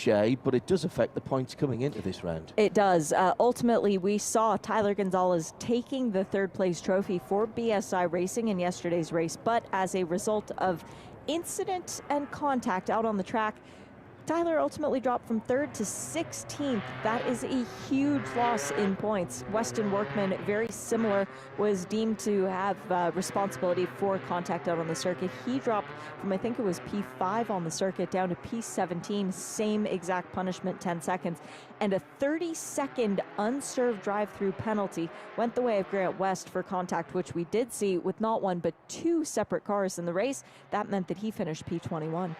Shay, but it does affect the points coming into this round. It does. Ultimately, we saw Tyler Gonzalez taking the third place trophy for BSI Racing in yesterday's race, but as a result of incident and contact out on the track, Tyler ultimately dropped from 3rd to 16th. That is a huge loss in points. Weston Workman, very similar, was deemed to have responsibility for contact out on the circuit. He dropped from, I think it was P5 on the circuit, down to P17, same exact punishment, 10 seconds. And a 30-second unserved drive-through penalty went the way of Grant West for contact, which we did see with not one but 2 separate cars in the race. That meant that he finished P21.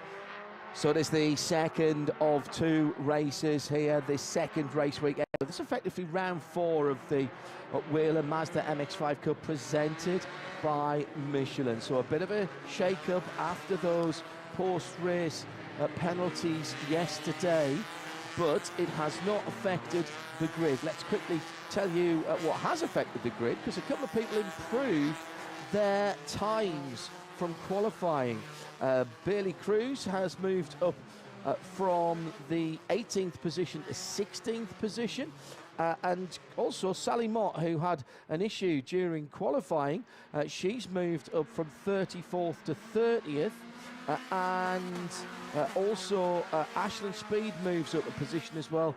So it is the second of 2 races here, this second race weekend. This is effectively round 4 of the Whelen Mazda MX-5 Cup presented by Michelin. So a bit of a shake-up after those post-race penalties yesterday, but it has not affected the grid. Let's quickly tell you what has affected the grid, because a couple of people improved their times from qualifying. Bailey Cruz has moved up from the 18th position to 16th position. And also Sally Mott, who had an issue during qualifying, she's moved up from 34th to 30th. And also Ashland Speed moves up a position as well.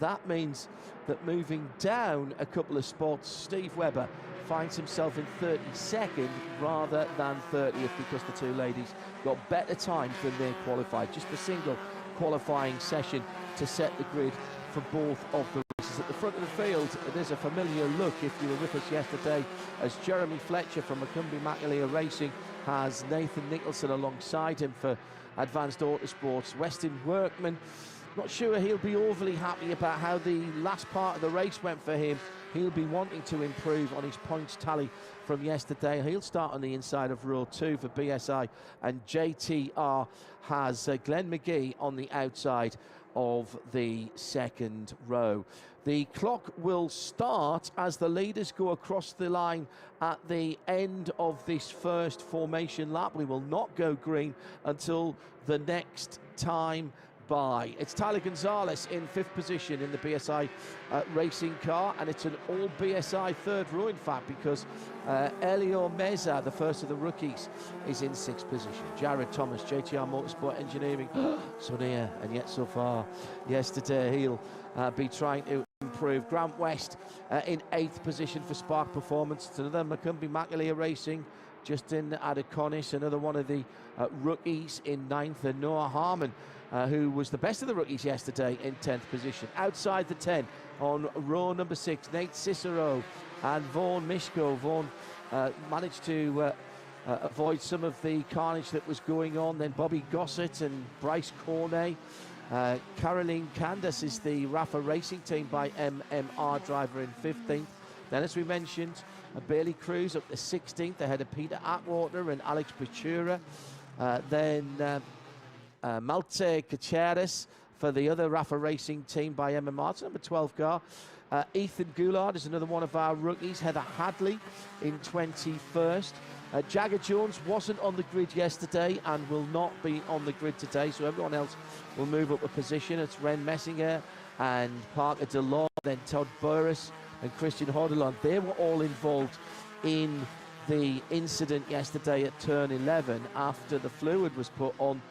That means that moving down a couple of spots, Steve Webber finds himself in 32nd rather than 30th, because the 2 ladies got better times than they qualified. Just a single qualifying session to set the grid for both of the races. At the front of the field, there's a familiar look if you were with us yesterday, as Jeremy Fletcher from Macumbi Racing has Nathan Nicholson alongside him for Advanced Autosports. Weston Workman, not sure he'll be overly happy about how the last part of the race went for him. He'll be wanting to improve on his points tally from yesterday. He'll start on the inside of row 2 for BSI, and JTR has Glenn McGee on the outside of the second row. The clock will start as the leaders go across the line at the end of this first formation lap. We will not go green until the next time by. It's Tyler Gonzalez in 5th position in the BSI racing car, and it's an all BSI 3rd row, in fact, because Elio Meza, the first of the rookies, is in 6th position. Jared Thomas, JTR Motorsport Engineering, so near and yet so far. Yesterday he'll be trying to improve. Grant West in 8th position for Spark Performance. It's another Macumbi Racing, Justin Adeconis, another one of the rookies in 9th, and Noah Harmon, who was the best of the rookies yesterday, in 10th position. Outside the 10 on row number 6, Nate Cicero and Vaughan Mishko. Vaughan managed to avoid some of the carnage that was going on. Then Bobby Gossett and Bryce Cornet. Caroline Candace is the Rafa Racing Team by MMR driver in 15th. Then, as we mentioned, Bailey Cruz up to 16th ahead of Peter Atwater and Alex Bachura. Then Malte Caceres for the other Rafa Racing Team by MMR. It's number 12 car. Ethan Goulard is another one of our rookies. Heather Hadley in 21st. Jagger Jones wasn't on the grid yesterday and will not be on the grid today, so everyone else will move up a position. It's Ren Messinger and Parker DeLong, then Todd Burris and Christian Hodelon. They were all involved in the incident yesterday at turn 11 after the fluid was put on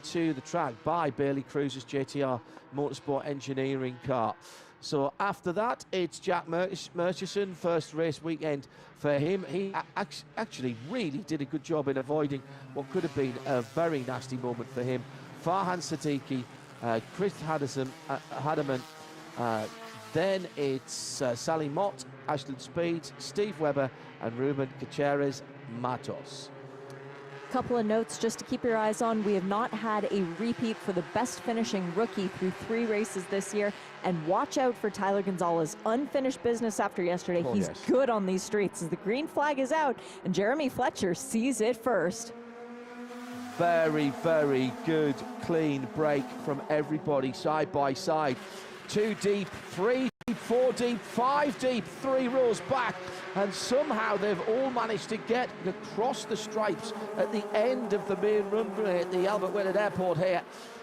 to the track by Bailey Cruz's JTR Motorsport Engineering car. So after that, it's Jack Murchison, first race weekend for him. He actually really did a good job in avoiding what could have been a very nasty moment for him. Farhan Siddiqui, Chris Hadderman, then it's Sally Mott, Ashland Speed, Steve Webber and Ruben Caceres Matos. Couple of notes just to keep your eyes on. We have not had a repeat for the best finishing rookie through 3 races this year. And watch out for Tyler Gonzalez. Unfinished business after yesterday. Oh, He's yes. good on these streets as the green flag is out and Jeremy Fletcher sees it first. Very, very good, clean break from everybody side by side. 2 deep, 3 deep, 4 deep, 5 deep, 3 rows back. And somehow they've all managed to get across the stripes at the end of the main runway at the Albert Willard Airport here.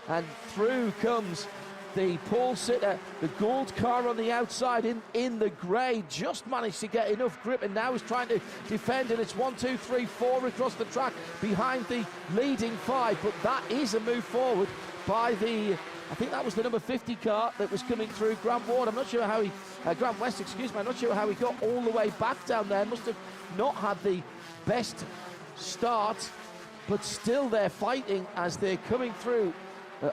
and through comes the pole sitter, the gold car on the outside in the grey, just managed to get enough grip, and now is trying to defend, and it's 1, 2, 3, 4 across the track behind the leading 5, but that is a move forward by the, I think that was the number 50 car that was coming through Grant Ward. I'm not sure how he, Grant West, excuse me, I'm not sure how he got all the way back down there. Must have not had the best start, but still they're fighting as they're coming through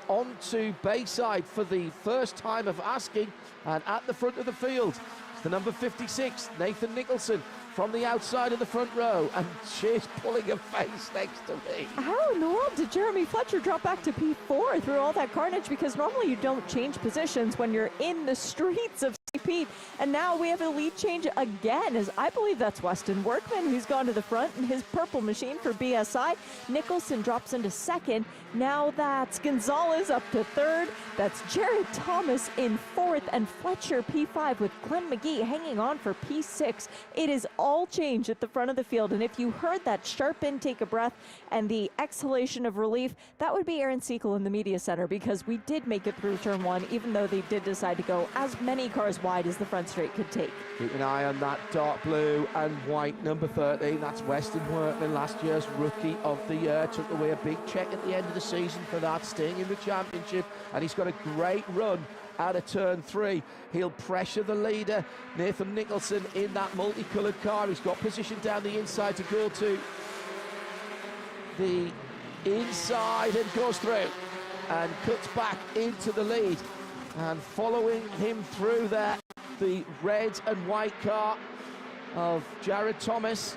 onto Bayside for the first time of asking, and at the front of the field it's the number 56, Nathan Nicholson, from the outside of the front row, and she's pulling a face next to me. How in the world did Jeremy Fletcher drop back to P4 through all that carnage? Because normally you don't change positions when you're in the streets of St. Pete, and now we have a lead change again, as I believe that's Weston Workman who's gone to the front in his purple machine for BSI. Nicholson drops into second. Now that's Gonzalez up to third. That's Jared Thomas in fourth, and Fletcher P5 with Glenn McGee hanging on for P6. It is all change at the front of the field, and if you heard that sharp intake of breath and the exhalation of relief, that would be Aaron Segal in the media center, because we did make it through turn 1, even though they did decide to go as many cars wide as the front straight could take. Keep an eye on that dark blue and white number 13. That's Weston Workman, last year's rookie of the year. Took away a big check at the end of the season for that, staying in the championship, and he's got a great run out of turn 3. He'll pressure the leader, Nathan Nicholson, in that multicoloured car. He's got position down the inside to go to the inside and goes through and cuts back into the lead. And following him through there, the red and white car of Jared Thomas.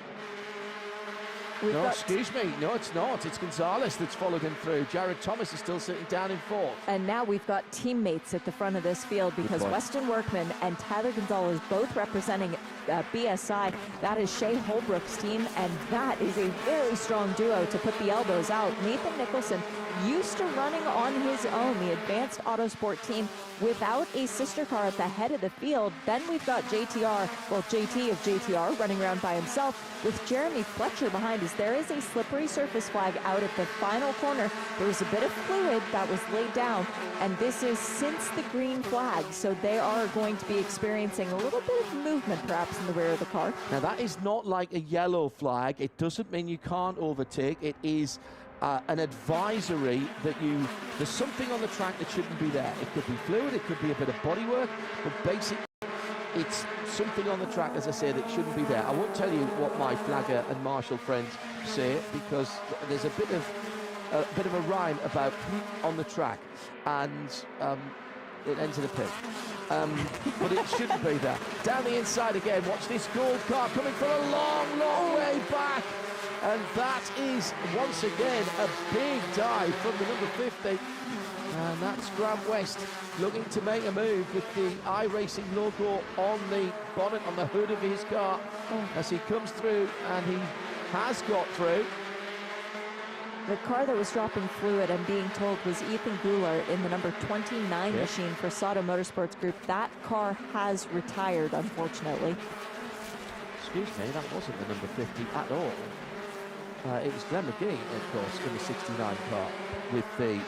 Excuse me. No, it's not. It's Gonzalez that's followed him through. Jared Thomas is still sitting down in fourth. And now we've got teammates at the front of this field, because Weston Workman and Tyler Gonzalez both representing BSI. That is Shea Holbrook's team, and that is a very strong duo to put the elbows out. Nathan Nicholson used to running on his own, the Advanced Autosport team, without a sister car at the head of the field. Then we've got JTR, well, JT of JTR running around by himself with Jeremy Fletcher behind us. There is a slippery surface flag out at the final corner. There was a bit of fluid that was laid down, and this is since the green flag, so they are going to be experiencing a little bit of movement perhaps in the rear of the car. Now that is not like a yellow flag. It doesn't mean you can't overtake. It is an advisory that there's something on the track that shouldn't be there. It could be fluid, it could be a bit of bodywork, but basically it's something on the track, as I say, that shouldn't be there. I won't tell you what my flagger and marshal friends say, because there's a bit of a rhyme about on the track, and it ends in a pig. But it shouldn't be there. Down the inside again, watch this gold car coming for a long, long way back. And that is, once again, a big dive from the number 50. And that's Grant West looking to make a move with the iRacing logo on the bonnet, on the hood of his car, as he comes through, and he has got through. The car that was dropping fluid, I'm being told, was Ethan Goulart in the number 29 machine for Sato Motorsports Group. That car has retired, unfortunately. Excuse me, that wasn't the number 50 at all. It was Glenn McGee, of course, in the 69 car with the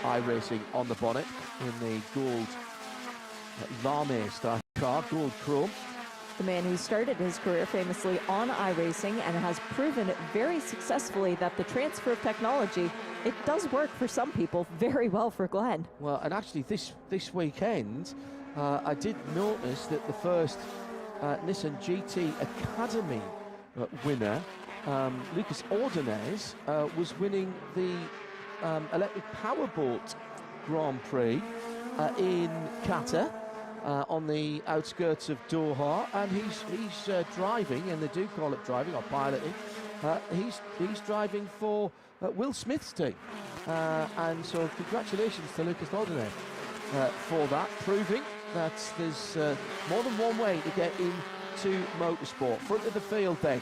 iRacing on the bonnet in the gold Lame style car, gold chrome. The man who started his career famously on iRacing and has proven very successfully that the transfer of technology, it does work for some people, very well for Glenn. Well, and actually this weekend, I did notice that the first Nissan GT Academy winner, Lucas Ordonez, was winning the electric powerboat Grand Prix in Qatar, on the outskirts of Doha, and he's driving, and they do call it driving or piloting. He's driving for Will Smith's team, and so congratulations to Lucas Ordonez for that, proving that there's more than one way to get into motorsport. Front of the field then,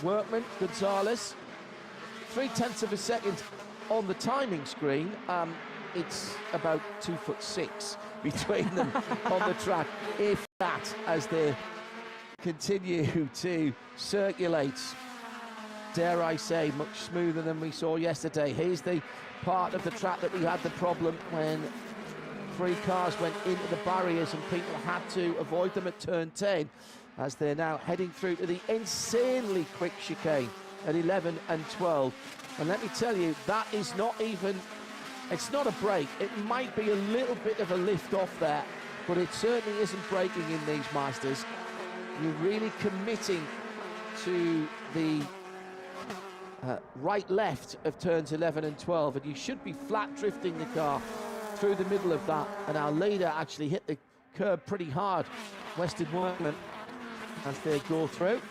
Workman, Gonzalez, 0.3 of a second on the timing screen. It's about 2'6" between them on the track, if that, as they continue to circulate dare I say, much smoother than we saw yesterday. Here's the part of the track that we had the problem when 3 cars went into the barriers and people had to avoid them at turn 10, as they're now heading through to the insanely quick chicane at 11 and 12. And let me tell you, that is not even, it's not a break. It might be a little bit of a lift off there, but it certainly isn't braking in these Mazdas. You're really committing to the right-left of turns 11 and 12, and you should be flat drifting the car through the middle of that. And our leader actually hit the curb pretty hard, Western Whelen, as they go through.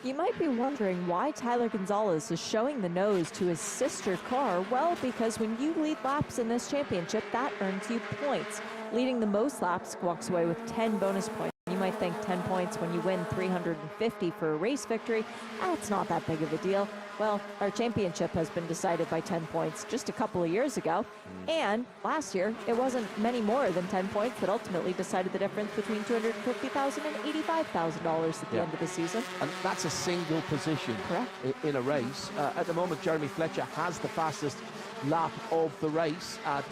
You might be wondering why Tyler Gonzalez is showing the nose to his sister car. Well, because when you lead laps in this championship, that earns you points. Leading the most laps walks away with 10 bonus points. You might think 10 points when you win 350 for a race victory. It's not that big of a deal. Well, our championship has been decided by 10 points just a couple of years ago. And last year, it wasn't many more than 10 points that ultimately decided the difference between $250,000 and $85,000 at the end of the season. And that's a single position. Correct. In a race. At the moment, Jeremy Fletcher has the fastest lap of the race at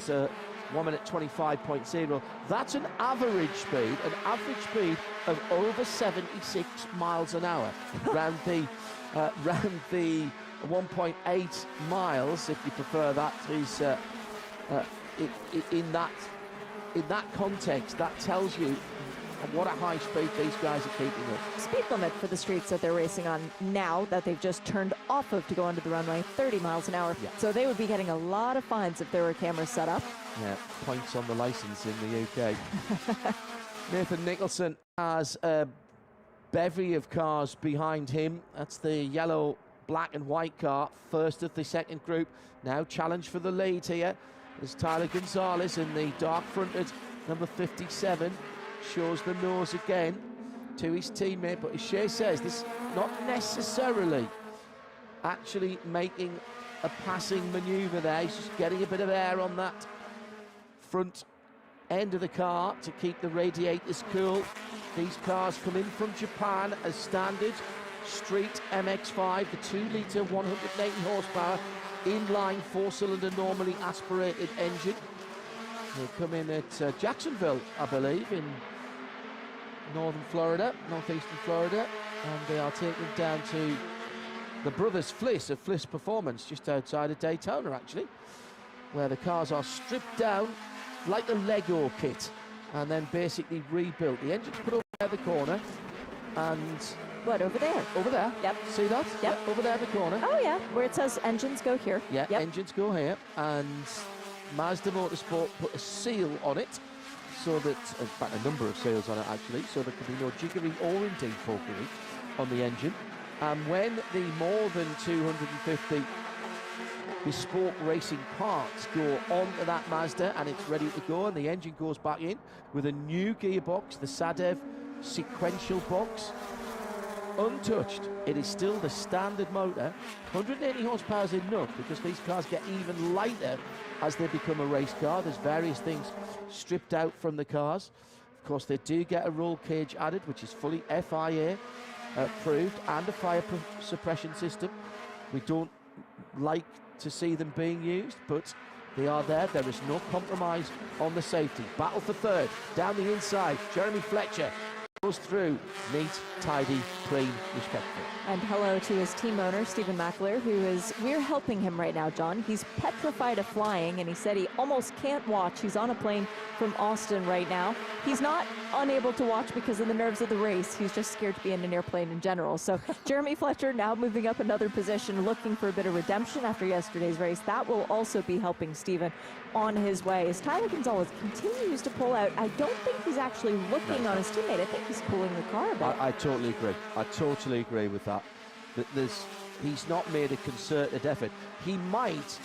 1 minute 25.0. That's an average speed of over 76 miles an hour round the 1.8 miles, if you prefer. That is in that context, that tells you what a high speed these guys are keeping up. Speed limit for the streets that they're racing on now, that they've just turned off of to go onto the runway, 30 miles an hour. Yeah. So they would be getting a lot of fines if there were cameras set up. Yeah, points on the licence in the UK. Nathan Nicholson has a bevy of cars behind him. That's the yellow, black and white car, first of the second group. Now challenge for the lead here. There's Tyler Gonzalez in the dark-fronted number 57. Shows the nose again to his teammate, but as Shea says, this is not necessarily actually making a passing manoeuvre there. He's just getting a bit of air on that front end of the car to keep the radiators cool. These cars come in from Japan as standard street MX-5, the 2-litre 180 horsepower inline 4-cylinder normally aspirated engine. They come in at Jacksonville, I believe, in northeastern Florida, and they are taken down to the brothers Fliss of Fliss Performance, just outside of Daytona, actually, where the cars are stripped down like a Lego kit and then basically rebuilt. The engine's put over there the corner, and what, over there? Over there. Yep. See that? Yep. Over there in the corner. Oh yeah, where it says engines go here. Yeah, yep. Engines go here, and Mazda Motorsport put a seal on it, so that, in fact, a number of seals on it actually, so there can be no jiggery or indeed pokery on the engine. And when the more than 250 bespoke racing parts go onto that Mazda and it's ready to go, and the engine goes back in with a new gearbox, the Sadev sequential box, untouched, it is still the standard motor. 180 horsepower is enough because these cars get even lighter as they become a race car. There's various things stripped out from the cars. Of course, they do get a roll cage added, which is fully FIA approved, and a fire suppression system. We don't like to see them being used, but they are there. There is no compromise on the safety. Battle for third, down the inside, Jeremy Fletcher goes through, neat, tidy, clean, respectful. And hello to his team owner, Stephen McAleer, we're helping him right now, John. He's petrified of flying, and he said he almost can't watch. He's on a plane from Austin right now. He's not unable to watch because of the nerves of the race. He's just scared to be in an airplane in general. So Jeremy Fletcher now moving up another position, looking for a bit of redemption after yesterday's race. That will also be helping Stephen on his way. As Tyler Gonzalez continues to pull out, I don't think he's actually looking on his teammate. I think he's pulling the car a bit. I totally agree. I totally agree with that. He's not made a concerted effort. He might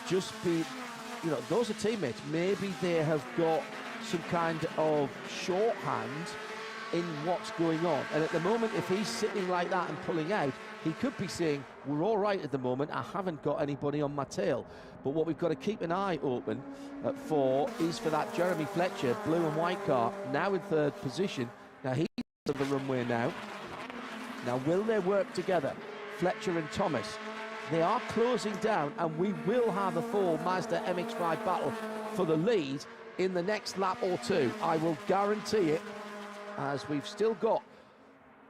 just be, those are teammates. Maybe they have got some kind of shorthand in what's going on. And at the moment, if he's sitting like that and pulling out, he could be saying, we're all right at the moment, I haven't got anybody on my tail. But what we've got to keep an eye open for is for that Jeremy Fletcher blue and white car, now in third position. Now he's on the runway now. Now will they work together? Fletcher and Thomas they are closing down, and we will have a full Mazda MX-5 battle for the lead in the next lap or two. I will guarantee it, as we've still got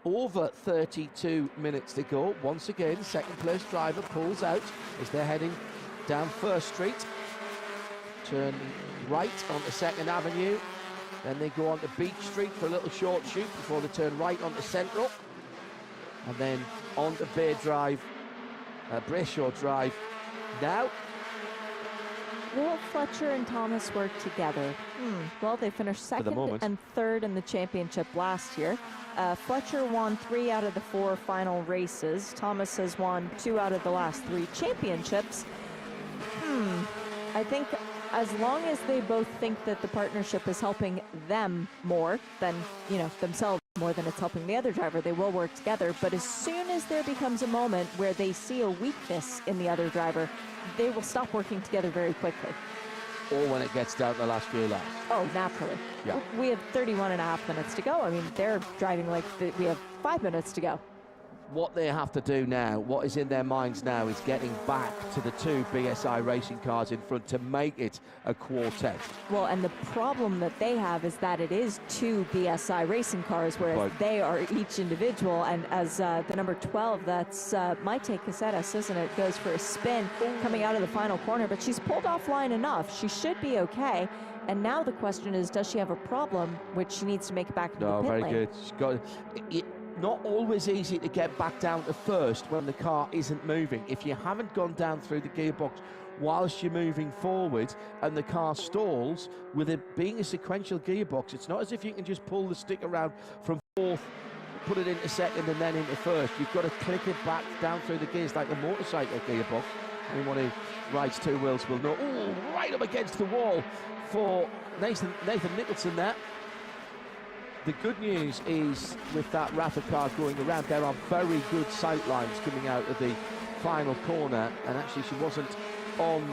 over 32 minutes to go. Once again, second place driver pulls out as they're heading down First Street. Turn right onto 2nd Avenue. Then they go onto Beach Street for a little short shoot before they turn right onto Central. And then onto Brayshaw Drive. Now, will Fletcher and Thomas work together? Well, they finished second and third in the championship last year. Fletcher won 3 out of the 4 final races. Thomas has won 2 out of the last 3 championships. I think as long as they both think that the partnership is helping them more than, you know, themselves more than it's helping the other driver, they will work together. But as soon as there becomes a moment where they see a weakness in the other driver, they will stop working together very quickly. Or when it gets down to the last few laps. Oh, naturally. Yeah. We have 31.5 minutes to go. I mean, they're driving like we have 5 minutes to go. What they have to do now, what is in their minds now, is getting back to the 2 BSI racing cars in front to make it a quartet. Well, and the problem that they have is that it is 2 BSI racing cars, whereas they are each individual. And as the number 12, that's Maite Caceres, isn't it, goes for a spin coming out of the final corner, but she's pulled offline enough. She should be okay. And now the question is, does she have a problem, which she needs to make it back into the pit lane? No, very good. She's got it. Not always easy to get back down to first when the car isn't moving. If you haven't gone down through the gearbox whilst you're moving forward and the car stalls, with it being a sequential gearbox, it's not as if you can just pull the stick around from 4th, put it into 2nd and then into 1st. You've got to click it back down through the gears like a motorcycle gearbox. Anyone who rides 2 wheels will know. Oh, right up against the wall for Nathan Nicholson there. The good news is, with that Rafa car going around, there are very good sight lines coming out of the final corner, and actually she wasn't on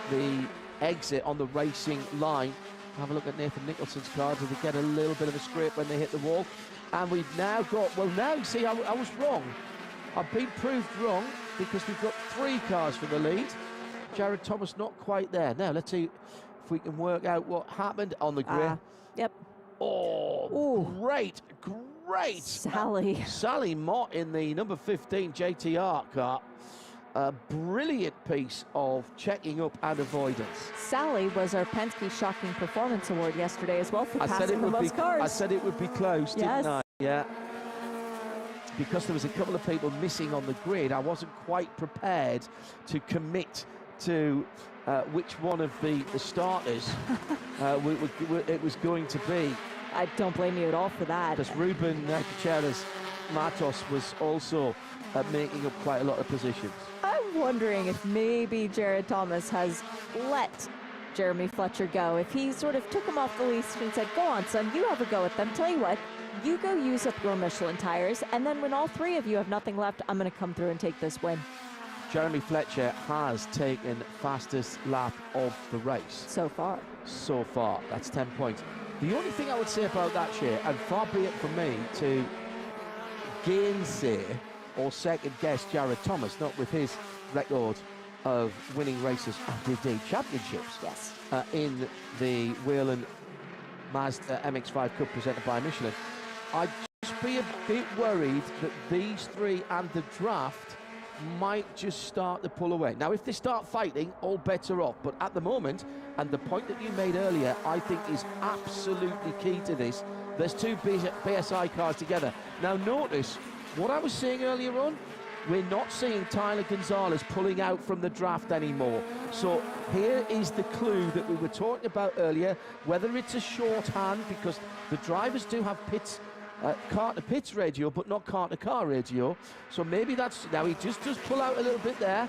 the exit on the racing line. Have a look at Nathan Nicholson's car. Did they get a little bit of a scrape when they hit the wall? And we've now got, well, now you see I was wrong. I've been proved wrong, because we've got 3 cars for the lead. Jared Thomas not quite there. Now let's see if we can work out what happened on the grid. Yep. Oh, ooh. Great. Sally Mott in the number 15 JTR car. A brilliant piece of checking up and avoidance. Sally was our Penske Shocking Performance Award yesterday as well for passing the most cars. I said it would be close, didn't I? Yeah. Because there was a couple of people missing on the grid, I wasn't quite prepared to commit to which one of the starters it was going to be. I don't blame you at all for that. Because Ruben Gutierrez Matos was also making up quite a lot of positions. I'm wondering if maybe Jared Thomas has let Jeremy Fletcher go. If he sort of took him off the leash and said, go on, son, you have a go at them. Tell you what, you go use up your Michelin tires, and then when all 3 of you have nothing left, I'm going to come through and take this win. Jeremy Fletcher has taken fastest lap of the race. So far. So far. That's 10 points. The only thing I would say about that, Shea, and far be it from me to gainsay or second-guess Jared Thomas, not with his record of winning races and indeed championships. Yes. In the Whelen Mazda MX-5 Cup presented by Michelin. I'd just be a bit worried that these 3 and the draft might just start to pull away. Now, if they start fighting, all bets are off. But at the moment, and the point that you made earlier, I think is absolutely key to this, there's 2 BSI cars together. Now, notice what I was saying earlier on. We're not seeing Tyler Gonzalez pulling out from the draft anymore. So here is the clue that we were talking about earlier, whether it's a shorthand, because the drivers do have car-to-pits radio, but not car-to-car radio. So maybe that's, now he just does pull out a little bit there.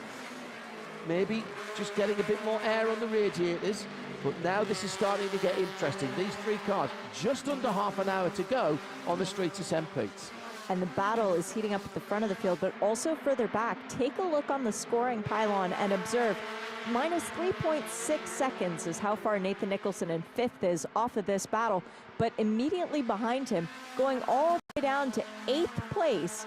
Maybe just getting a bit more air on the radiators. But now this is starting to get interesting. These 3 cars, just under half an hour to go on the streets of St. Pete's. And the battle is heating up at the front of the field, but also further back. Take a look on the scoring pylon and observe minus 3.6 seconds is how far Nathan Nicholson in 5th is off of this battle. But immediately behind him, going all the way down to 8th place,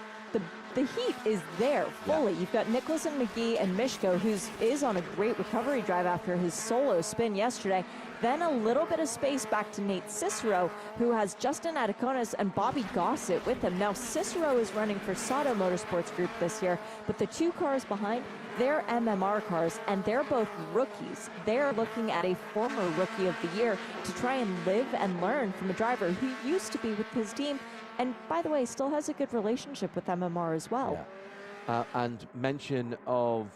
the the heat is there fully. You've got Nicholas and McGee and Mishko, who is on a great recovery drive after his solo spin yesterday. Then a little bit of space back to Nate Cicero, who has Justin Adiconis and Bobby Gossett with him. Now, Cicero is running for Sato Motorsports Group this year, but the two cars behind, they're MMR cars, and they're both rookies. They're looking at a former Rookie of the Year to try and live and learn from a driver who used to be with his team, and by the way, still has a good relationship with MMR as well. Yeah. And mention of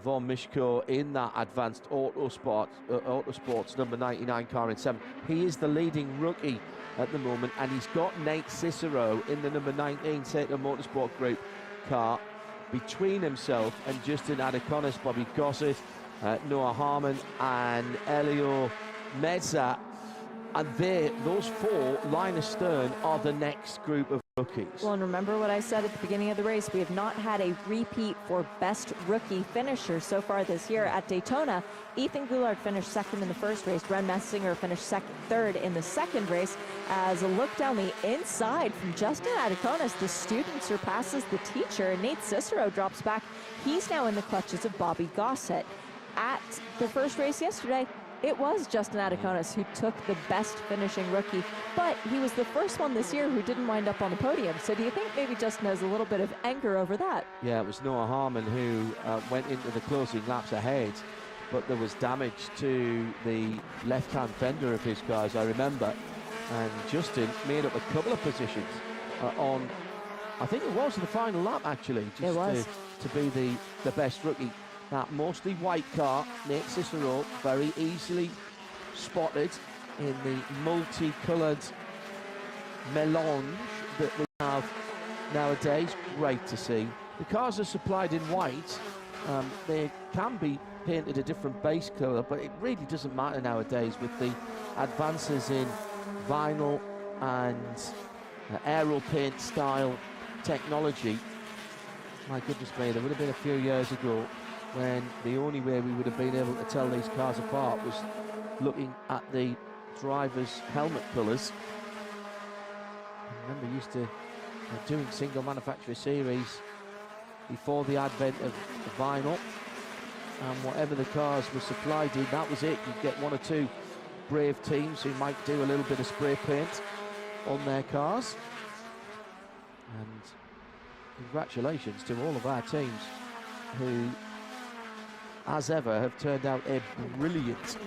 Von Mishko in that advanced Autosports number 99 car in 7. He is the leading rookie at the moment, and he's got Nate Cicero in the number 19 Sato Motorsport Group car between himself and Justin Adiconis, Bobby Gossett, Noah Harmon, and Elio Meza. And those four, line astern, are the next group of rookies. Well, and remember what I said at the beginning of the race, we have not had a repeat for best rookie finisher so far this year. At Daytona, Ethan Goulart finished second in the first race. Ren Messinger finished third in the second race. As a look down the inside from Justin Adiconis, the student surpasses the teacher. Nate Cicero drops back. He's now in the clutches of Bobby Gossett. At the first race yesterday, it was Justin Adiconis who took the best finishing rookie, but he was the first one this year who didn't wind up on the podium. So do you think maybe Justin has a little bit of anger over that? Yeah, it was Noah Harmon who went into the closing laps ahead, but there was damage to the left-hand fender of his car, as I remember. And Justin made up a couple of positions on, I think it was the final lap, actually, just to be the best rookie. That mostly white car, Nate Cicero, very easily spotted in the multicoloured melange that we have nowadays. Great to see. The cars are supplied in white. They can be painted a different base colour, but it really doesn't matter nowadays with the advances in vinyl and aero paint style technology. My goodness me, there would have been a few years ago when the only way we would have been able to tell these cars apart was looking at the driver's helmet colours. I remember used to doing single manufacturer series before the advent of vinyl, and whatever the cars were supplied in, that was it. You'd get one or two brave teams who might do a little bit of spray paint on their cars. And congratulations to all of our teams who, as ever, have turned out a brilliant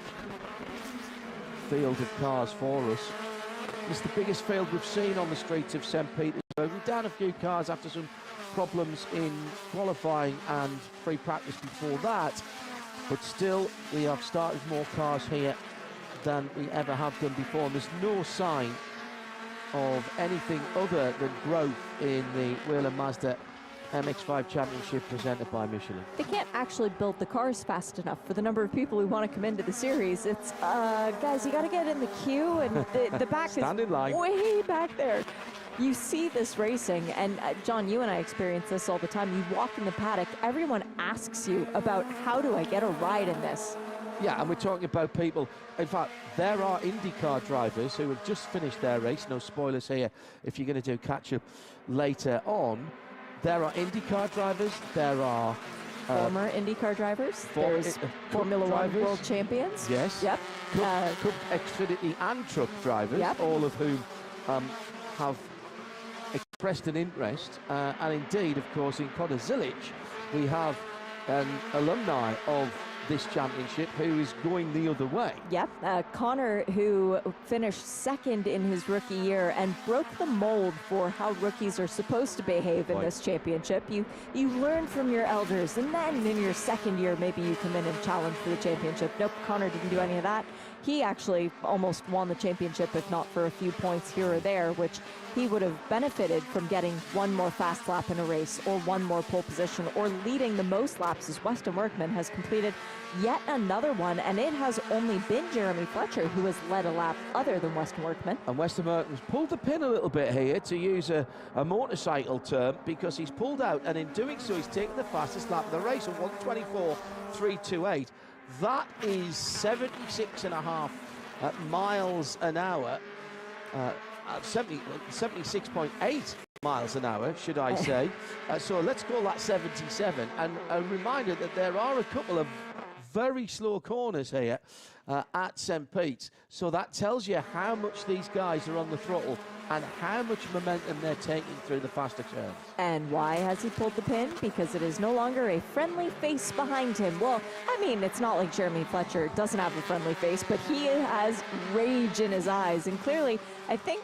field of cars for us. It's the biggest field we've seen on the streets of St. Petersburg. We're down a few cars after some problems in qualifying and free practice before that, but still we have started more cars here than we ever have done before, and there's no sign of anything other than growth in the Whelen Mazda MX-5 Championship presented by Michelin. They can't actually build the cars fast enough for the number of people who want to come into the series. It's, guys, you got to get in the queue, and the back Stand is in line. Way back there. You see this racing, and John, you and I experience this all the time. You walk in the paddock, everyone asks you about how do I get a ride in this? Yeah, and we're talking about people. In fact, there are IndyCar drivers who have just finished their race. No spoilers here if you're going to do catch-up later on. There are IndyCar drivers, there are former IndyCar drivers, there's Formula One world champions. Yes. Yep. Cup, Xfinity and truck drivers, yep. All of whom have expressed an interest. And indeed, of course, in Connor Zilic, we have an alumni of this championship who is going the other way. Yep, Connor, who finished second in his rookie year and broke the mold for how rookies are supposed to behave in this championship. You learn from your elders, and then in your second year maybe you come in and challenge for the championship. Nope, Connor didn't do any of that. He actually almost won the championship, if not for a few points here or there, which he would have benefited from getting one more fast lap in a race, or one more pole position, or leading the most laps, as Weston Workman has completed yet another one, and it has only been Jeremy Fletcher who has led a lap other than Weston Workman. And Weston Workman's pulled the pin a little bit here, to use a motorcycle term, because he's pulled out, and in doing so he's taken the fastest lap of the race of 1:24.328. That is 76.5 miles an hour, 76.8 miles an hour, should I say. So let's call that 77. And a reminder that there are a couple of very slow corners here at St. Pete's. So that tells you how much these guys are on the throttle and how much momentum they're taking through the faster turns. And why has he pulled the pin? Because it is no longer a friendly face behind him. Well, I mean, it's not like Jeremy Fletcher doesn't have a friendly face, but he has rage in his eyes. And clearly, I think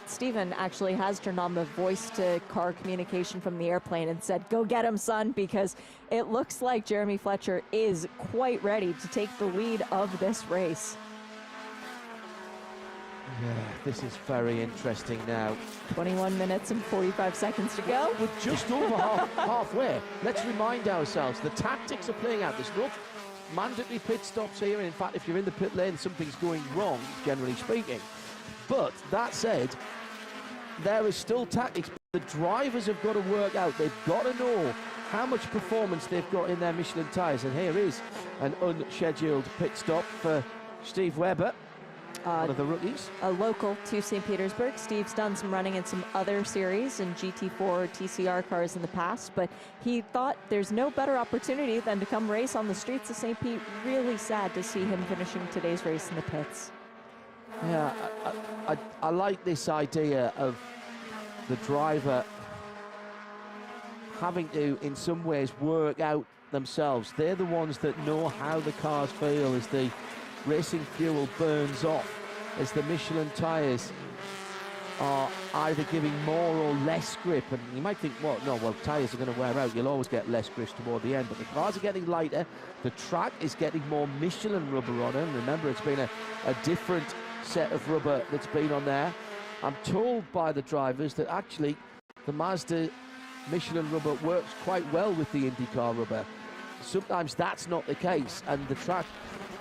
Stephen actually has turned on the voice-to-car communication from the airplane and said, "Go get him, son," because it looks like Jeremy Fletcher is quite ready to take the lead of this race. Yeah, this is very interesting now. 21 minutes and 45 seconds to go. We're just over halfway. Let's remind ourselves, the tactics are playing out. There's no mandatory pit stops here. In fact, if you're in the pit lane, something's going wrong, generally speaking. But that said, there is still tactics. The drivers have got to work out. They've got to know how much performance they've got in their Michelin tyres. And here is an unscheduled pit stop for Steve Webber. One of the rookies. A local to St. Petersburg. Steve's done some running in some other series in GT4 TCR cars in the past, but he thought there's no better opportunity than to come race on the streets of St. Pete. Really sad to see him finishing today's race in the pits. Yeah, I like this idea of the driver having to, in some ways, work out themselves. They're the ones that know how the cars feel as the racing fuel burns off, as the Michelin tyres are either giving more or less grip. And you might think, well, no, well, tyres are going to wear out. You'll always get less grip toward the end. But the cars are getting lighter. The track is getting more Michelin rubber on them. Remember, it's been a different set of rubber that's been on there. I'm told by the drivers that actually the Mazda Michelin rubber works quite well with the IndyCar rubber. Sometimes that's not the case. And the track,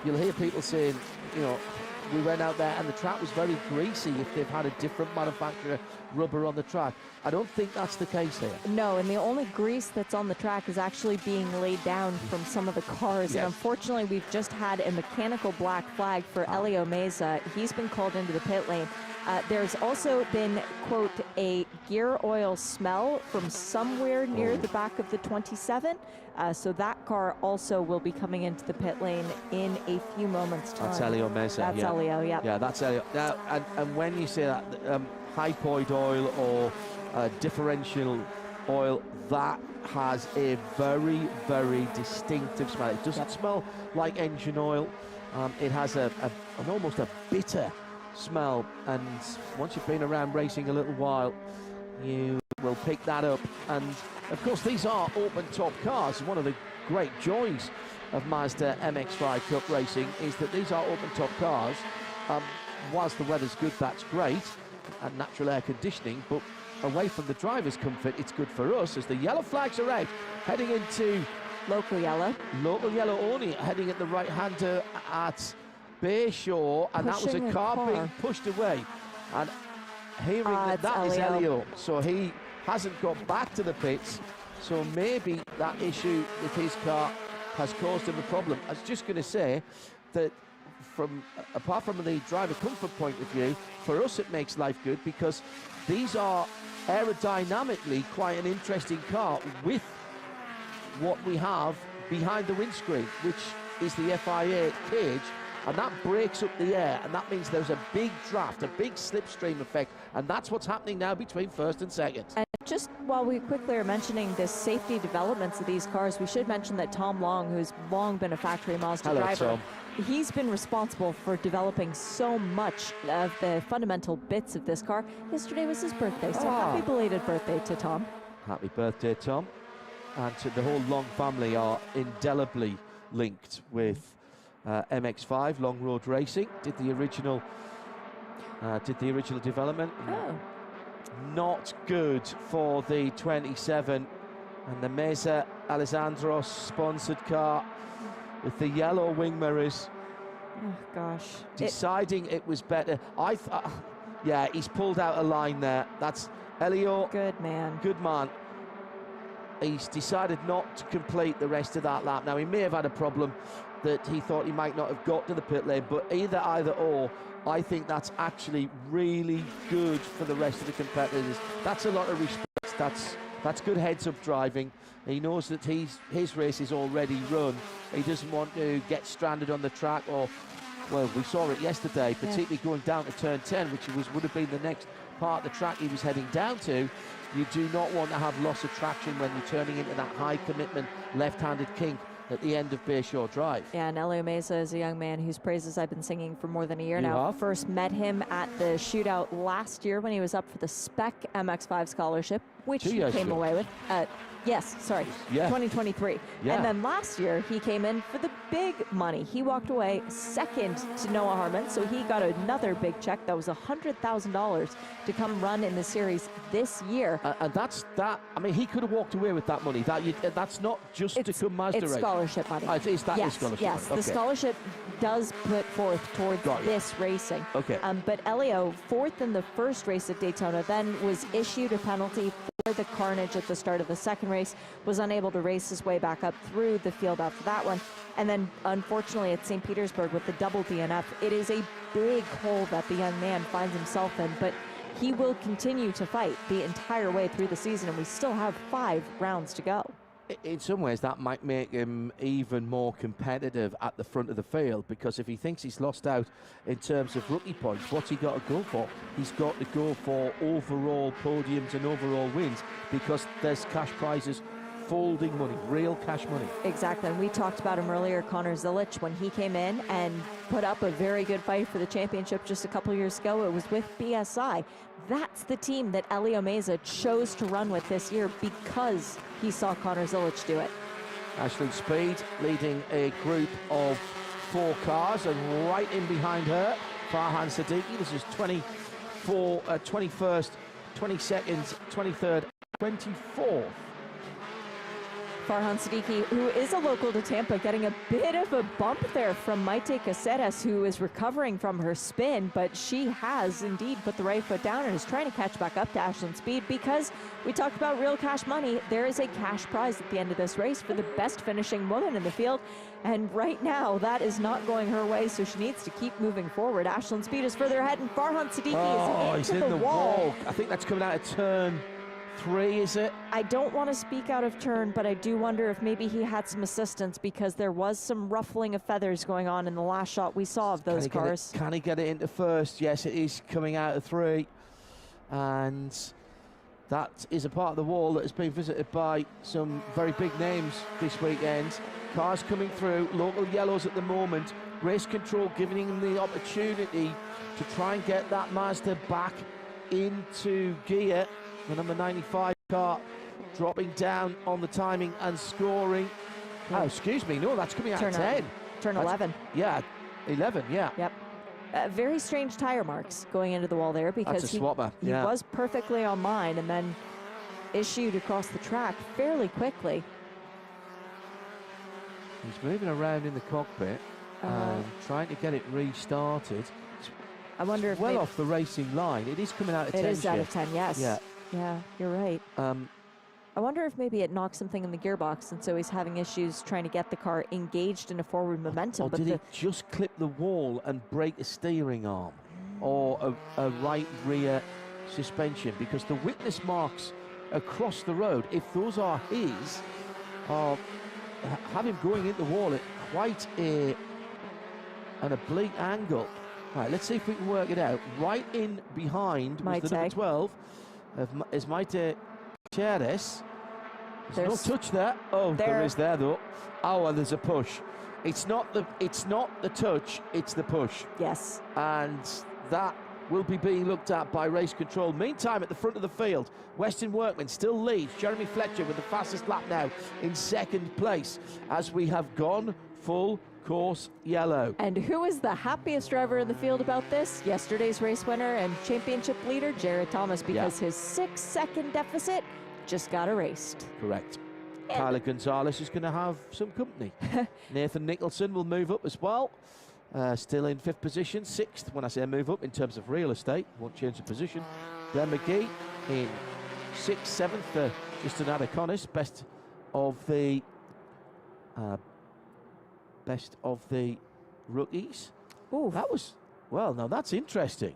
you'll hear people saying, you know, we went out there and the track was very greasy if they've had a different manufacturer rubber on the track. I don't think that's the case here. No, and the only grease that's on the track is actually being laid down from some of the cars. Yes. And unfortunately, we've just had a mechanical black flag for Whelen Mazda. He's been called into the pit lane. There's also been, quote, a gear oil smell from somewhere near the back of the 27. So that car also will be coming into the pit lane in a few moments' time. That's Whelen Mazda. That's Whelen, yeah. Yeah, that's Whelen. Now, and when you say that, hypoid oil or differential oil, that has a very, very distinctive smell. It doesn't smell like engine oil. It has an almost a bitter smell, and once you've been around racing a little while, you will pick that up. And of course, these are open top cars. One of the great joys of Mazda MX-5 Cup racing is that these are open top cars. Whilst the weather's good, that's great, and natural air conditioning, but away from the driver's comfort, it's good for us as the yellow flags are out, heading into local yellow only, heading at the right-hander at Bayshore, and that was a car being pushed away, and hearing that is Elio, so he hasn't got back to the pits, so maybe that issue with his car has caused him a problem. I was just going to say that apart from the driver comfort point of view, for us it makes life good because these are aerodynamically quite an interesting car with what we have behind the windscreen, which is the FIA cage, and that breaks up the air, and that means there's a big draft, a big slipstream effect, and that's what's happening now between first and second. And just while we quickly are mentioning the safety developments of these cars, we should mention that Tom Long, who's long been a factory Mazda driver, Tom. He's been responsible for developing so much of the fundamental bits of this car. Yesterday was his birthday, so happy belated birthday to Tom. Happy birthday, Tom. And to the whole Long family are indelibly linked with MX-5, Long Road Racing. Did the original development. Not good for the 27 and the Mesa Alessandros sponsored car with the yellow wing mirrors. Oh gosh. Deciding it was better. Yeah, he's pulled out a line there. That's Elio. Good man. Good man. He's decided not to complete the rest of that lap. Now, he may have had a problem that he thought he might not have got to the pit lane, but either or, I think that's actually really good for the rest of the competitors. That's a lot of respect. That's good heads-up driving. He knows that his race is already run. He doesn't want to get stranded on the track, or, well, we saw it yesterday, particularly going down to turn 10, which would have been the next part of the track he was heading down to. You do not want to have loss of traction when you're turning into that high commitment left-handed kink at the end of Bayshore Drive. Yeah, and Whelen Mazda is a young man whose praises I've been singing for more than a year You now. have? First met him at the shootout last year when he was up for the Spec MX-5 scholarship, which he came away with. Yes, sorry, 2023. Yeah. And then last year, he came in for the big money. He walked away second to Noah Harmon, so he got another big check. That was $100,000 to come run in the series this year. And that's that. I mean, he could have walked away with that money. That's not just to come Mazda race. It's scholarship money. Is that yes, scholarship yes. money? The scholarship does put forth towards this racing. Okay. But Elio, fourth in the first race at Daytona, then was issued a penalty for the carnage at the start of the second race, was unable to race his way back up through the field after that one. And then, unfortunately, at St. Petersburg with the double DNF, it is a big hole that the young man finds himself in. But he will continue to fight the entire way through the season, and we still have 5 rounds to go. In some ways, that might make him even more competitive at the front of the field, because if he thinks he's lost out in terms of rookie points, what's he got to go for? He's got to go for overall podiums and overall wins, because there's cash prizes, folding money, real cash money. Exactly, and we talked about him earlier, Connor Zilic, when he came in and put up a very good fight for the championship just a couple years ago. It was with BSI. That's the team that Whelen Mazda chose to run with this year because he saw Connor Zilic do it. Ashland Speed leading a group of 4 cars, and right in behind her, Farhan Siddiqui. This is 21st, 22nd, 23rd, 24th. Farhan Siddiqui, who is a local to Tampa, getting a bit of a bump there from Maite Caceres, who is recovering from her spin, but she has indeed put the right foot down and is trying to catch back up to Ashland Speed, because we talked about real cash money. There is a cash prize at the end of this race for the best finishing woman in the field, and right now that is not going her way, so she needs to keep moving forward. Ashland Speed is further ahead, and Farhan Siddiqui is into the wall. I think that's coming out of turn 3, is it? I don't want to speak out of turn, but I do wonder if maybe he had some assistance, because there was some ruffling of feathers going on in the last shot we saw of those cars. Can he get it into first? Yes, it is coming out of 3. And that is a part of the wall that has been visited by some very big names this weekend. Cars coming through, local yellows at the moment. Race control giving him the opportunity to try and get that Mazda back into gear. The number 95 car dropping down on the timing and scoring. Oh, excuse me, no, that's coming out of 10. Turn 11. Yeah, 11, yeah. Yep. Very strange tire marks going into the wall there, because That's a swapper. He was perfectly on line and then issued across the track fairly quickly. He's moving around in the cockpit and trying to get it restarted. I wonder if well off the racing line. It is coming out of 10. It is out of 10, yes. Yeah. Yeah, you're right. I wonder if maybe it knocked something in the gearbox, and so he's having issues trying to get the car engaged in a forward momentum. Or but did he just clip the wall and break a steering arm, or a right rear suspension? Because the witness marks across the road, if those are his, have him going into the wall at quite an oblique angle. Right, let's see if we can work it out. Right in behind was the number 12 is Maite Caceres. There's no touch there. Oh, there is there though. Oh, and there's a push. It's not the touch, it's the push. Yes. And that will be being looked at by race control. Meantime, at the front of the field, Weston Workman still leads. Jeremy Fletcher with the fastest lap now in second place, as we have gone full course yellow. And who is the happiest driver in the field about this? Yesterday's race winner and championship leader, Jared Thomas, because his 6-second deficit just got erased. Correct. Tyler Gonzalez is going to have some company. Nathan Nicholson will move up as well. Still in 5th position, 6th when I say move up in terms of real estate, won't change the position. Glenn McGee in 6th, 7th, Justin Adaconis, best of the rookies. Ooh, that was Well, now that's interesting.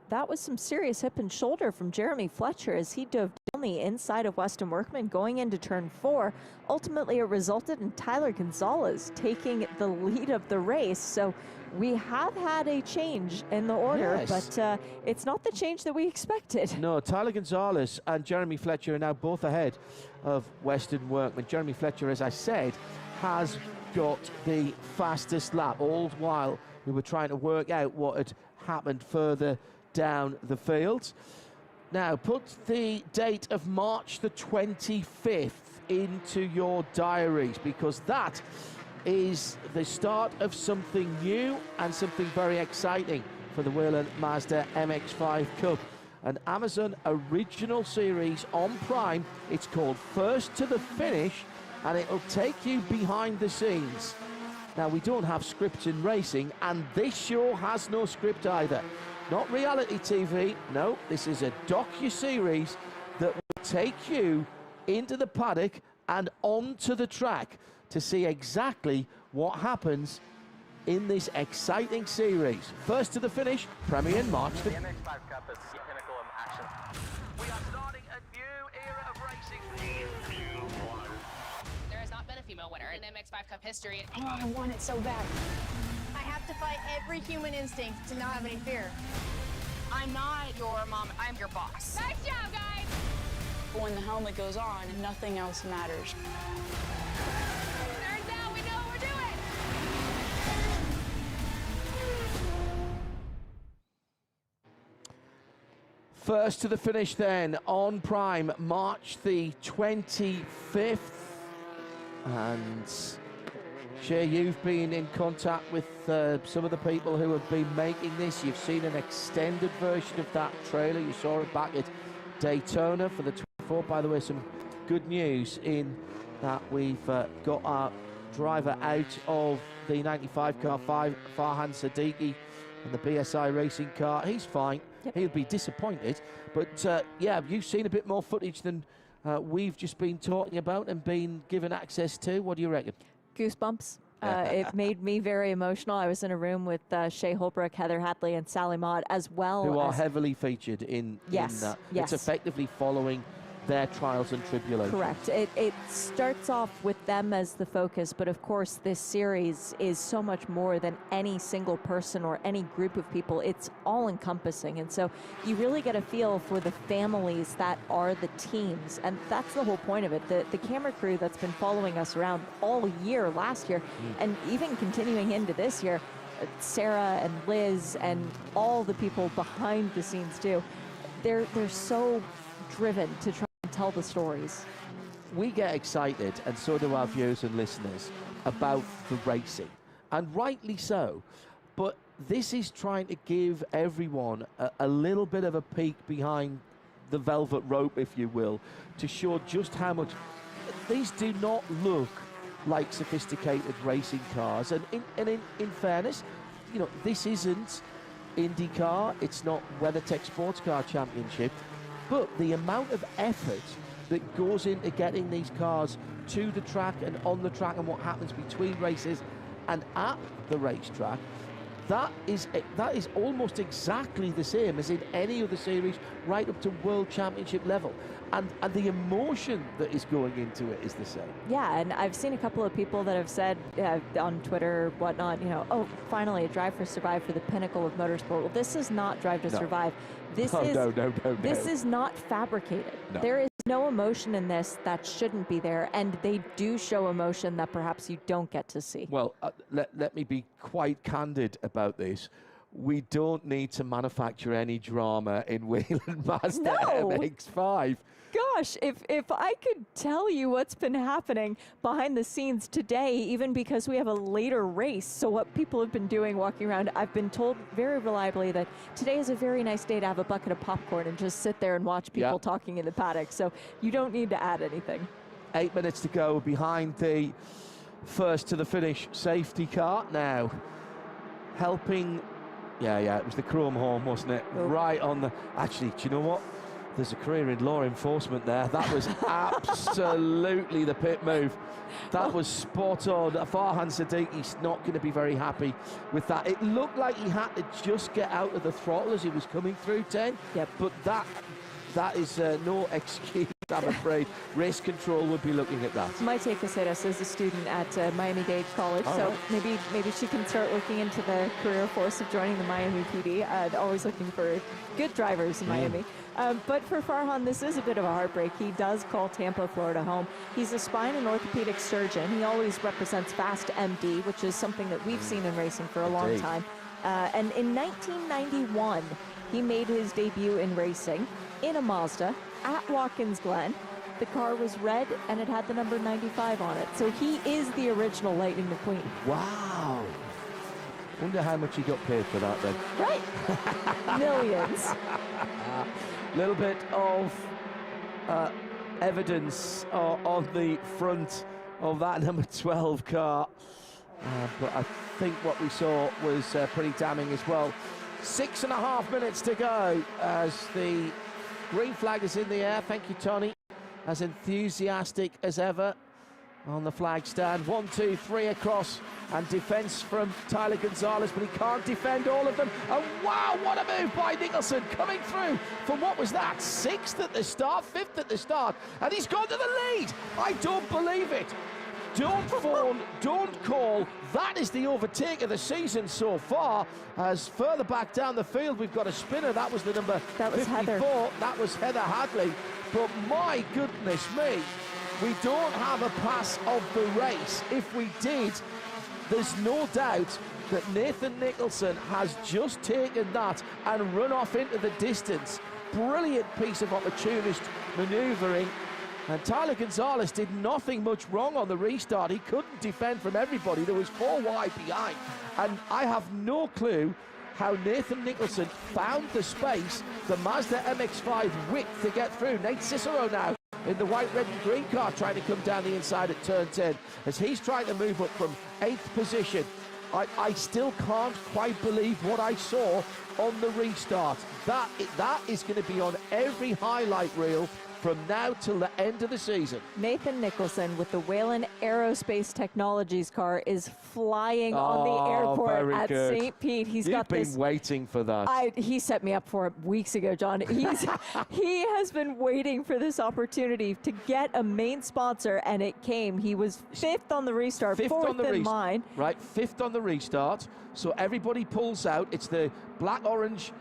That was some serious hip and shoulder from Jeremy Fletcher as he dove down the inside of Weston Workman going into turn 4. Ultimately, it resulted in Tyler Gonzalez taking the lead of the race. So we have had a change in the order, but it's not the change that we expected. No, Tyler Gonzalez and Jeremy Fletcher are now both ahead of Weston Workman. Jeremy Fletcher, as I said, has got the fastest lap, all while we were trying to work out what had happened further down the field. Now, put the date of March the 25th into your diaries, because that is the start of something new and something very exciting for the Whelen Mazda MX-5 Cup. An Amazon original series on Prime. It's called First to the Finish, and it'll take you behind the scenes. Now, we don't have scripts in racing, and this show has no script either. Not reality TV, no, this is a docu-series that will take you into the paddock and onto the track to see exactly what happens in this exciting series. First to the Finish, premiering March. The MX-5 Cup is the pinnacle of action. We are starting a new era of racing. There has not been a female winner in MX-5 Cup history. Oh, I want it so bad. I have to fight every human instinct to not have any fear. I'm not your mom, I'm your boss. Nice job, guys! When the helmet goes on, nothing else matters. Turns out we know what we're doing! First to the Finish then, on Prime, March the 25th. And Shay, you've been in contact with some of the people who have been making this. You've seen an extended version of that trailer. You saw it back at Daytona for the 24th. By the way, some good news in that we've got our driver out of the 95 car, Farhan Siddiqui, and the BSI racing car. He's fine. Yep. He'll be disappointed. But yeah, you've seen a bit more footage than we've just been talking about and been given access to. What do you reckon? Goosebumps. It made me very emotional. I was in a room with Shay Holbrook, Heather Hatley, and Sally Mott, as well. Who are heavily featured in that. Yes. It's effectively following their trials and tribulations. Correct. It starts off with them as the focus, but of course this series is so much more than any single person or any group of people. It's all encompassing, and so you really get a feel for the families that are the teams, and that's the whole point of it. The camera crew that's been following us around all year last year, and even continuing into this year, Sarah and Liz and all the people behind the scenes too, they're so driven to try and tell the stories. We get excited, and so do our viewers and listeners, about the racing, and rightly so. But this is trying to give everyone a little bit of a peek behind the velvet rope, if you will, to show just how much these do not look like sophisticated racing cars. And in fairness, you know, this isn't IndyCar, it's not WeatherTech Sports Car Championship, but the amount of effort that goes into getting these cars to the track and on the track, and what happens between races and at the racetrack, that is almost exactly the same as in any other series, right up to World Championship level. And the emotion that is going into it is the same. Yeah, and I've seen a couple of people that have said on Twitter, whatnot, you know, oh, finally a Drive to Survive for the pinnacle of motorsport. Well, this is not Drive to Survive. This This is not fabricated. No. There is no emotion in this that shouldn't be there, and they do show emotion that perhaps you don't get to see. Well, let me be quite candid about this. We don't need to manufacture any drama in Whelen Mazda MX-5. Gosh, if I could tell you what's been happening behind the scenes today, even because we have a later race, so what people have been doing walking around, I've been told very reliably that today is a very nice day to have a bucket of popcorn and just sit there and watch people talking in the paddock, so you don't need to add anything. 8 minutes to go behind the First to the Finish safety car now. Helping, it was the chrome horn, wasn't it? Oh. Right on the, actually, do you know what? There's a career in law enforcement there. That was absolutely the pit move. That was spot on. Farhan Siddiqui's not going to be very happy with that. It looked like he had to just get out of the throttle as he was coming through 10. Yep. But that is no excuse, I'm afraid. Race control would be looking at that. My take is as a student at Miami-Dade College, All so right. maybe she can start looking into the career force of joining the Miami PD. Always looking for good drivers in Miami. But for Farhan, this is a bit of a heartbreak. He does call Tampa, Florida home. He's a spine and orthopedic surgeon. He always represents Fast MD, which is something that we've seen in racing for a long time. And in 1991, he made his debut in racing in a Mazda at Watkins Glen. The car was red and it had the number 95 on it. So he is the original Lightning McQueen. Wow. Wonder how much he got paid for that then. Right? Millions. Little bit of evidence on the front of that number 12 car. But I think what we saw was pretty damning as well. 6.5 minutes to go as the green flag is in the air. Thank you, Tony. As enthusiastic as ever on the flag stand. 1, 2, 3 across, and defense from Tyler Gonzalez, but he can't defend all of them. And wow, what a move by Nicholson, coming through from what was that, 6th at the start, 5th at the start, and he's gone to the lead. I don't believe it. Don't phone, don't call. That is the overtake of the season so far. As further back down the field, we've got a spinner. That was the number 54. Heather. That was Heather Hadley. But my goodness me, we don't have a pass of the race. If we did, there's no doubt that Nathan Nicholson has just taken that and run off into the distance. Brilliant piece of opportunist manoeuvring. And Tyler Gonzalez did nothing much wrong on the restart. He couldn't defend from everybody. There was 4 wide behind. And I have no clue how Nathan Nicholson found the space, the Mazda MX-5 width to get through. Nate Cicero now in the white, red and green car trying to come down the inside at turn 10 as he's trying to move up from 8th position. I still can't quite believe what I saw on the restart. That is going to be on every highlight reel from now till the end of the season. Nathan Nicholson with the Whelen Aerospace Technologies car is flying on the airport at St. Pete. You've been waiting for that. He set me up for it weeks ago, John. He has been waiting for this opportunity to get a main sponsor, and it came. He was 5th on the restart, 4th in mine. Right, 5th on the restart. So everybody pulls out. It's the black, orange,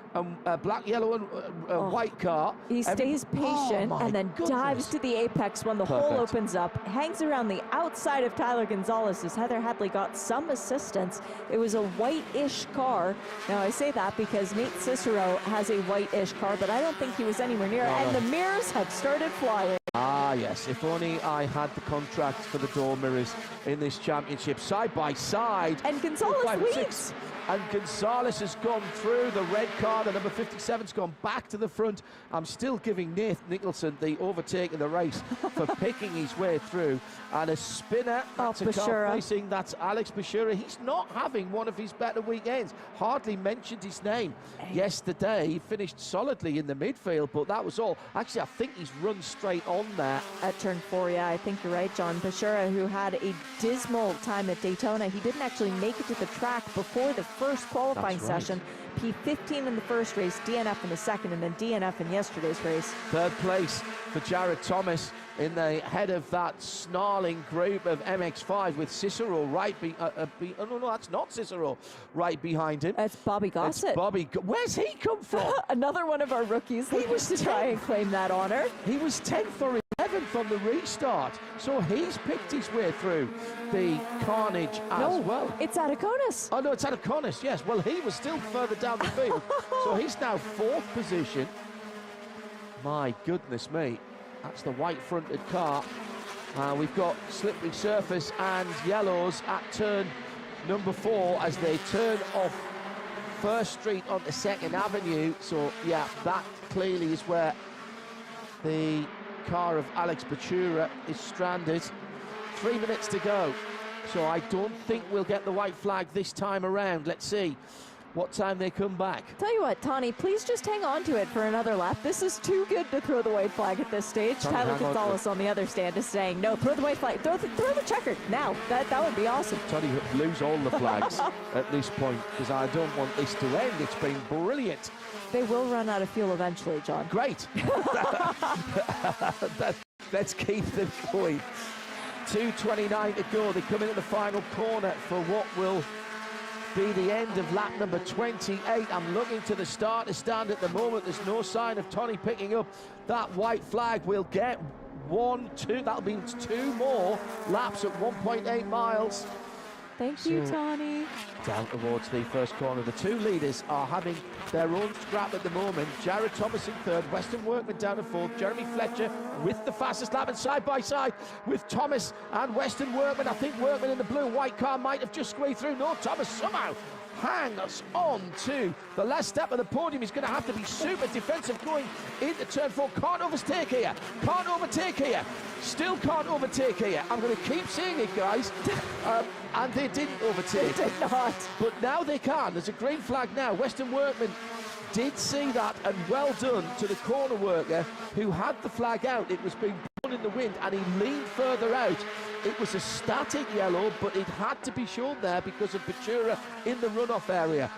black, yellow, and white car. He stays patient and then dives to the apex when the hole opens up, hangs around the outside of Tyler Gonzalez as Heather Hadley got some assistance. It was a white-ish car. Now, I say that because Nate Cicero has a white-ish car, but I don't think he was anywhere near it. And the mirrors had started flying. Ah, yes. If only I had the contract for the door mirrors in this championship. Side by side. And Gonzalez leads. And Gonzalez has gone through the red car. The number 57's gone back to the front. I'm still giving Nathan Nicholson the overtake in the race for picking his way through. And a spinner, that's a car facing, that's Alex Bashura. He's not having one of his better weekends. Hardly mentioned his name. Yesterday, he finished solidly in the midfield, but that was all. Actually, I think he's run straight on there. At turn 4, yeah, I think you're right, John. Bashura, who had a dismal time at Daytona, he didn't actually make it to the track before the first qualifying session. P15 in the first race, DNF in the second, and then DNF in yesterday's race. 3rd place for Jared Thomas in the head of that snarling group of MX-5 with Cicero right oh no, that's not Cicero right behind him. It's Bobby Gossett. It's Bobby. Where's he come from? Another one of our rookies. He was to try and claim that honor. He was 10th or 11th on the restart, so he's picked his way through the carnage as well. It's Ataconis. Oh no, it's Ataconis, yes. Well, he was still further down the field, so he's now 4th position. My goodness me. That's the white-fronted car. We've got slippery surface and yellows at turn number 4 as they turn off First Street onto 2nd Avenue. So, yeah, that clearly is where the car of Alex Bachura is stranded. 3 minutes to go. So I don't think we'll get the white flag this time around. Let's see. what time they come back. Tell you what, Tawny, please just hang on to it for another lap. This is too good to throw the white flag at this stage. Tawny, Tyler hang on. Gonzalez on the other stand is saying, no, throw the white flag. Throw the checkered now. That would be awesome. Tony, lose all the flags at this point, because I don't want this to end. It's been brilliant. They will run out of fuel eventually, John. Great. Let's keep them going. 2:29 to go. They come into the final corner for what will be the end of lap number 28. I'm looking to the starter stand at the moment. There's no sign of Tony picking up that white flag. We'll get 1, 2. That'll be 2 more laps at 1.8 miles. Thank you, Tawny. Down towards the first corner. The two leaders are having their own scrap at the moment. Jared Thomas in third, Weston Workman down in fourth, Jeremy Fletcher with the fastest lap, and side by side with Thomas and Weston Workman. I think Workman in the blue white car might have just squeezed through. No, Thomas somehow hangs on to the last step of the podium. He's going to have to be super defensive going into turn 4. Can't overtake here. Can't overtake here. Still can't overtake here. I'm going to keep saying it, guys. And they didn't overtake. They did not. But now they can. There's a green flag now. Weston Workman did see that, and well done to the corner worker who had the flag out. It was being blown in the wind, and he leaned further out. It was a static yellow, but it had to be shown there because of Ventura in the runoff area.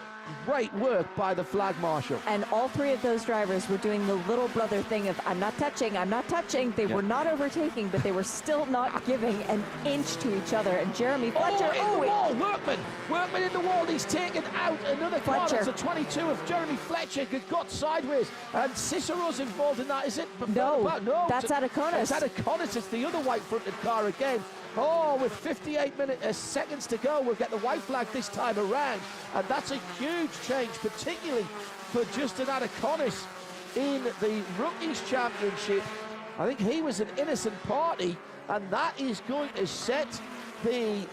Great work by the flag marshal. And all three of those drivers were doing the little brother thing of, I'm not touching, I'm not touching. They were not overtaking, but they were still not giving an inch to each other. And Jeremy Fletcher, in the wall, Workman in the wall. He's taken out another car. Fletcher. That's a 22 of Jeremy Fletcher, got sideways. And Cicero's involved in that, is it? No, no, that's Adaconis. It's Adaconis. It's the other white-fronted car again. Oh, with 58 seconds to go, we'll get the white flag this time around. And that's a huge change, particularly for Justin Adaconis in the Rookies Championship. I think he was an innocent party, and that is going to set the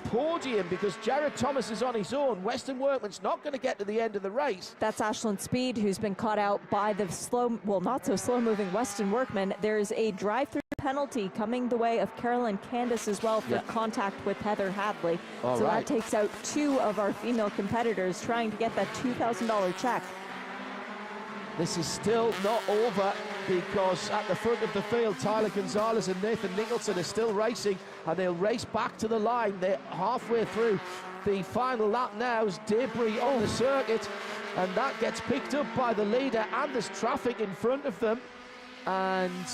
podium because Jared Thomas is on his own. Weston Workman's not going to get to the end of the race. That's Ashland Speed, who's been caught out by the not so slow-moving Weston Workman. There's a drive-through penalty coming the way of Carolyn Candace as well for contact with Heather Hadley. That takes out 2 of our female competitors trying to get that $2,000 check. This is still not over because at the front of the field, Tyler Gonzalez and Nathan Nicholson are still racing, and they'll race back to the line. They're halfway through the final lap now. As debris on the circuit, and that gets picked up by the leader, and there's traffic in front of them. And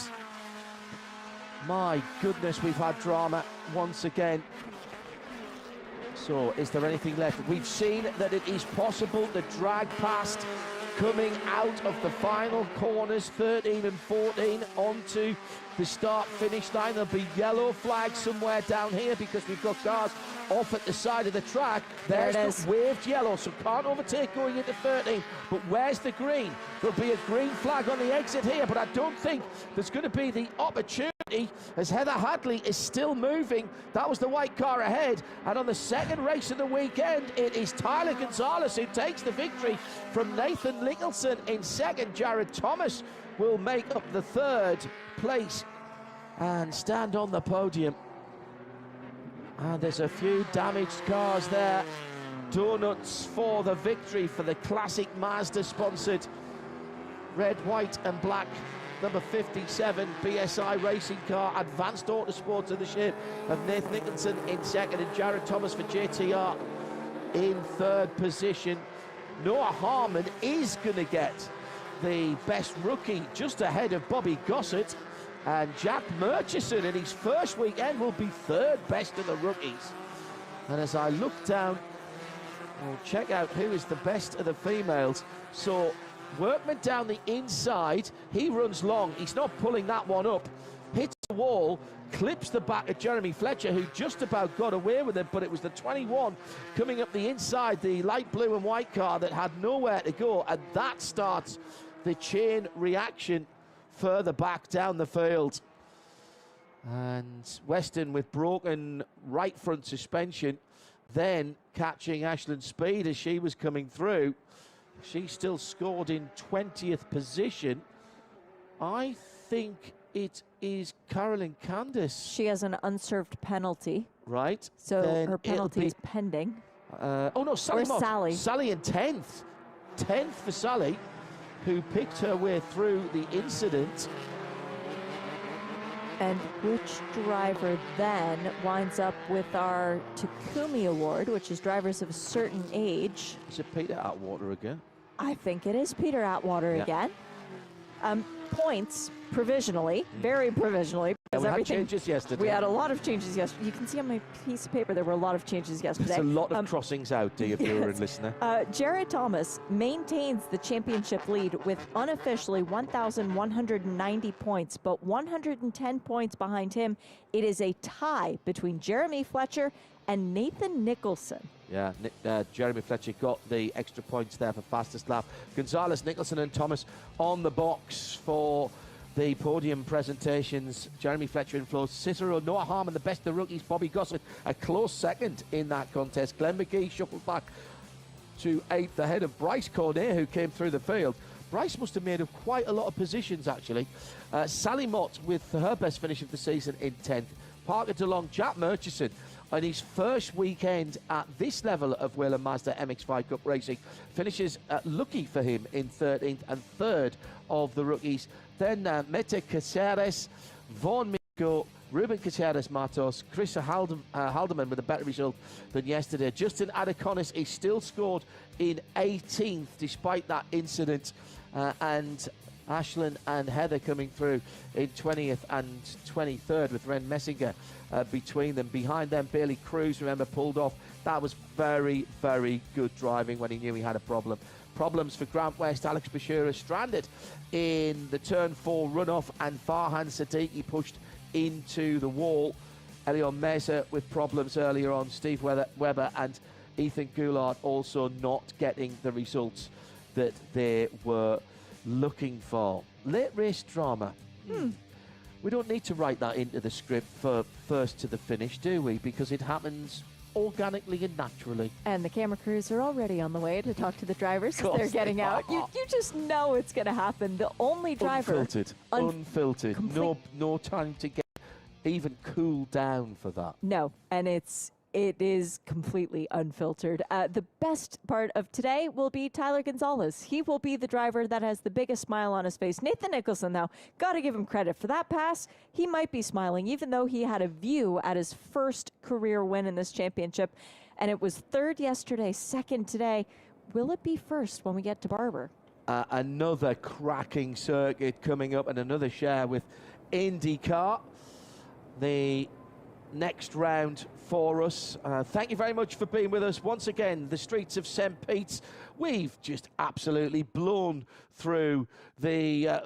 my goodness, we've had drama once again. So is there anything left? We've seen that it is possible to drag past coming out of the final corners, 13 and 14, onto the start-finish line. There'll be yellow flags somewhere down here because we've got cars off at the side of the track. There it is. The waved yellow, so can't overtake going into 13. But where's the green? There'll be a green flag on the exit here, but I don't think there's going to be the opportunity as Heather Hadley is still moving. That was the white car ahead. And on the second race of the weekend, it is Tyler Gonzalez who takes the victory from Nathan Nicholson in second. Jared Thomas will make up the third place and stand on the podium. And there's a few damaged cars there. Donuts for the victory for the classic Mazda sponsored red, white and black number 57 BSI racing car. Advanced Autosport to the shape of Nathan Nicholson in second, and Jared Thomas for JTR in third position. Noah Harmon is going to get the best rookie, just ahead of Bobby Gossett, and Jack Murchison in his first weekend will be third best of the rookies. And as I look down, we'll check out who is the best of the females. So Workman down the inside, he runs long, he's not pulling that one up, hits the wall, clips the back of Jeremy Fletcher, who just about got away with it, but it was the 21 coming up the inside, the light blue and white car, that had nowhere to go, and that starts the chain reaction further back down the field. And Weston with broken right front suspension, then catching Ashland Speed as she was coming through. She still scored in 20th position. I think it is Carolyn Candace. She has an unserved penalty. Right. So then her penalty is pending. Oh no, Sally Or Mott. Sally. Sally in 10th. 10th for Sally, who picked her way through the incident. And which driver then winds up with our Takumi Award, which is drivers of a certain age? Is it Peter Atwater again? I think it is Peter Atwater Yeah. again. Points provisionally, very provisionally. Yeah, Because we had everything, changes yesterday. we had a lot of changes yesterday. You can see on my piece of paper there were a lot of changes yesterday. There's a lot of crossings out, dear viewer and listener. Jared Thomas maintains the championship lead with unofficially 1,190 points, but 110 points behind him. It is a tie between Jeremy Fletcher and Nathan Nicholson. Yeah, Jeremy Fletcher got the extra points there for fastest lap. Gonzalez, Nicholson and Thomas on the box for the podium presentations. Jeremy Fletcher in fourth, Cicero, Noah Harmon, the best of the rookies, Bobby Gossett, a close second in that contest. Glenn McGee shuffled back to 8th ahead of Bryce Cornet, who came through the field. Bryce must have made up quite a lot of positions, actually. Sally Mott with her best finish of the season in 10th. Parker DeLong, Jack Murchison, on his first weekend at this level of Whelen Mazda MX-5 Cup racing, finishes lucky for him in 13th and 3rd of the rookies. Then Mete Caceres, Vaughn Mingo, Ruben Caceres Matos, Chris Haldeman with a better result than yesterday. Justin Adeconis is still scored in 18th despite that incident, and Ashlyn and Heather coming through in 20th and 23rd with Ren Messinger between them. Behind them, Bailey Cruz, remember, pulled off. That was very, very good driving when he knew he had a problem. Problems for Grant West. Alex Bashira stranded in the turn 4 runoff, and Farhan Siddiqui pushed into the wall. Elion Meza with problems earlier on. Steve Webber and Ethan Goulart also not getting the results that they were looking for. Late race drama. We don't need to write that into the script for first to the finish, do we? Because it happens organically and naturally. And the camera crews are already on the way to talk to the drivers as course they're getting they out. are. You just know it's going to happen. The only driver... Unfiltered. complete- No time to get even cooled down for that. No, and it is completely unfiltered. The best part of today will be Tyler Gonzalez. He will be the driver that has the biggest smile on his face. Nathan Nicholson, though, got to give him credit for that pass. He might be smiling, even though he had a view at his first career win in this championship. And it was third yesterday, second today. Will it be first when we get to Barber? Another cracking circuit coming up, and another share with IndyCar. The next round for us. Thank you very much for being with us once again. The streets of St. Pete's, we've just absolutely blown through the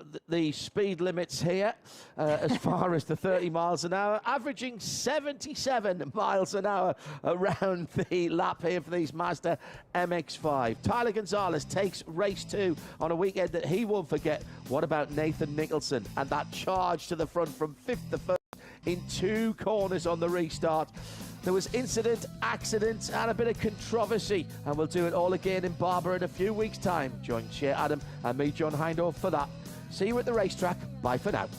speed limits here as far as the 30 miles an hour, averaging 77 miles an hour around the lap here for these Mazda MX-5. Tyler Gonzalez takes race 2 on a weekend that he won't forget. What about Nathan Nicholson and that charge to the front from 5th to 1st in 2 corners on the restart? There was incident, accident, and a bit of controversy, and we'll do it all again in Barber in a few weeks' time. Join Shea Adam and me, John Hindhaugh, for that. See you at the racetrack. Bye for now.